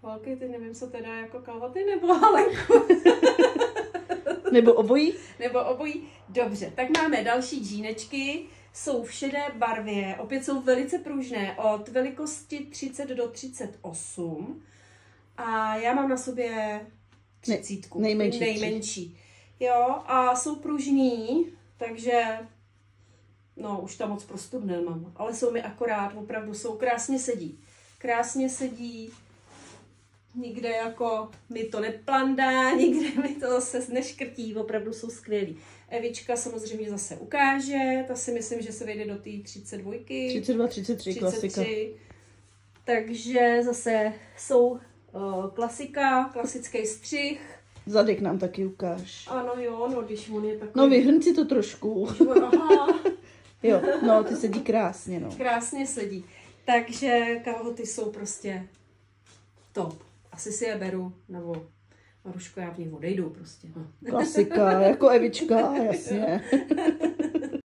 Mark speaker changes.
Speaker 1: Holky, ty nevím, co teda jako kalhoty nebo halenku.
Speaker 2: Nebo obojí?
Speaker 1: Nebo obojí. Dobře, tak máme další džínečky. Jsou v šedé barvě, opět jsou velice pružné, od velikosti 30 do 38. A já mám na sobě 30. Nejmenší. Jo, a jsou pružný, takže no, už tam moc prostoru nemám, ale jsou mi akorát, opravdu jsou, krásně sedí. Krásně sedí, nikde jako mi to neplandá, nikde mi to zase neškrtí, opravdu jsou skvělí. Evička samozřejmě zase ukáže, ta si myslím, že se vejde do té 32.
Speaker 2: 32, 33, klasika.
Speaker 1: Takže zase jsou klasika, klasický střih.
Speaker 2: Zadek nám taky ukáž.
Speaker 1: Ano jo, no když on je takový...
Speaker 2: No vyhrň si to trošku.
Speaker 1: Aha.
Speaker 2: Jo, no ty sedí krásně, no.
Speaker 1: Krásně sedí. Takže kalhoty jsou prostě top. Asi si je beru, nebo Maruško, já v nich odejdu prostě. No.
Speaker 2: Klasika, jako Evička, jasně.